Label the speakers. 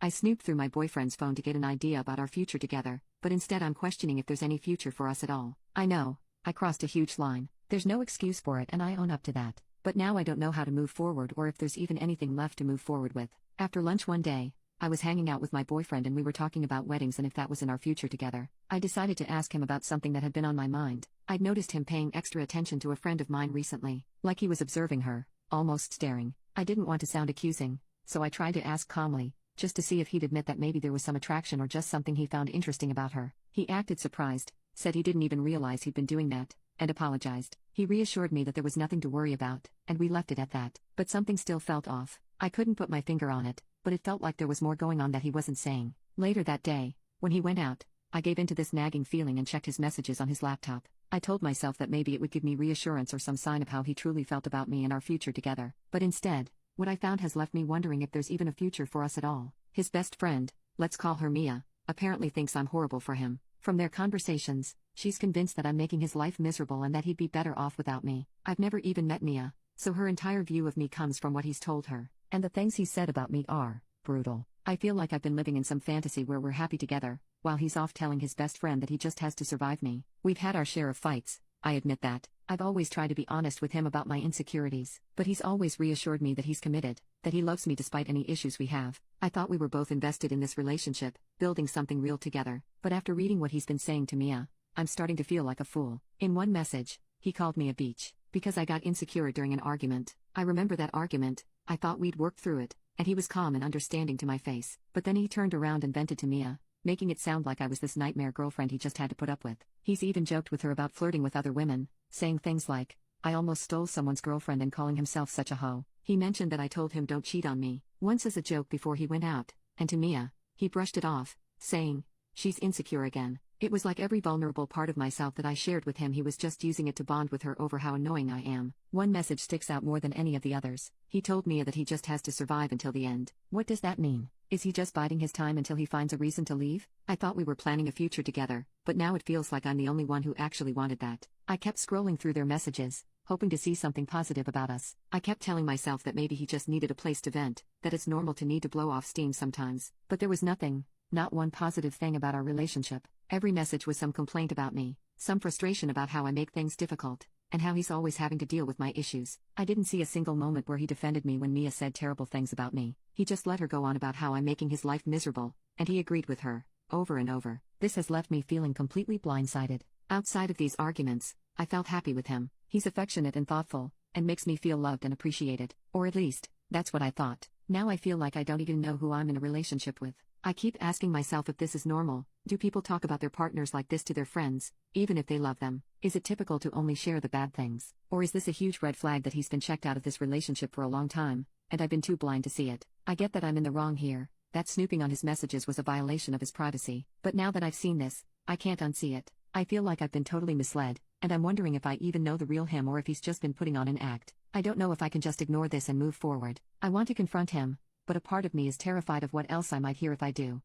Speaker 1: I snooped through my boyfriend's phone to get an idea about our future together, but instead I'm questioning if there's any future for us at all. I know, I crossed a huge line. There's no excuse for it and I own up to that. But now I don't know how to move forward or if there's even anything left to move forward with. After lunch one day, I was hanging out with my boyfriend and we were talking about weddings and if that was in our future together. I decided to ask him about something that had been on my mind. I'd noticed him paying extra attention to a friend of mine recently, like he was observing her, almost staring. I didn't want to sound accusing, so I tried to ask calmly, just to see if he'd admit that maybe there was some attraction or just something he found interesting about her. He acted surprised, said he didn't even realize he'd been doing that, and apologized. He reassured me that there was nothing to worry about, and we left it at that. But something still felt off. I couldn't put my finger on it, but it felt like there was more going on that he wasn't saying. Later that day, when he went out, I gave in to this nagging feeling and checked his messages on his laptop. I told myself that maybe it would give me reassurance or some sign of how he truly felt about me and our future together. But instead, what I found has left me wondering if there's even a future for us at all. His best friend, let's call her Mia, apparently thinks I'm horrible for him. From their conversations, she's convinced that I'm making his life miserable and that he'd be better off without me. I've never even met Mia, so her entire view of me comes from what he's told her. And the things he's said about me are brutal. I feel like I've been living in some fantasy where we're happy together, while he's off telling his best friend that he just has to survive me. We've had our share of fights, I admit that. I've always tried to be honest with him about my insecurities, but he's always reassured me that he's committed, that he loves me despite any issues we have. I thought we were both invested in this relationship, building something real together, but after reading what he's been saying to Mia, I'm starting to feel like a fool. In one message, he called me a bitch, because I got insecure during an argument. I remember that argument. I thought we'd worked through it, and he was calm and understanding to my face. But then he turned around and vented to Mia, making it sound like I was this nightmare girlfriend he just had to put up with. He's even joked with her about flirting with other women, saying things like, "I almost stole someone's girlfriend," and calling himself such a hoe. He mentioned that I told him don't cheat on me, once as a joke before he went out, and to Mia, he brushed it off, saying, "She's insecure again." It was like every vulnerable part of myself that I shared with him he was just using it to bond with her over how annoying I am. One message sticks out more than any of the others. He told Mia that he just has to survive until the end. What does that mean? Is he just biding his time until he finds a reason to leave? I thought we were planning a future together, but now it feels like I'm the only one who actually wanted that. I kept scrolling through their messages, hoping to see something positive about us. I kept telling myself that maybe he just needed a place to vent, that it's normal to need to blow off steam sometimes. But there was nothing, not one positive thing about our relationship. Every message was some complaint about me, some frustration about how I make things difficult, and how he's always having to deal with my issues. I didn't see a single moment where he defended me when Mia said terrible things about me. He just let her go on about how I'm making his life miserable, and he agreed with her, over and over. This has left me feeling completely blindsided. Outside of these arguments, I felt happy with him. He's affectionate and thoughtful, and makes me feel loved and appreciated. Or at least, that's what I thought. Now I feel like I don't even know who I'm in a relationship with. I keep asking myself if this is normal. Do people talk about their partners like this to their friends, even if they love them? Is it typical to only share the bad things? Or is this a huge red flag that he's been checked out of this relationship for a long time, and I've been too blind to see it? I get that I'm in the wrong here, that snooping on his messages was a violation of his privacy, but now that I've seen this, I can't unsee it. I feel like I've been totally misled, and I'm wondering if I even know the real him or if he's just been putting on an act. I don't know if I can just ignore this and move forward. I want to confront him, but a part of me is terrified of what else I might hear if I do.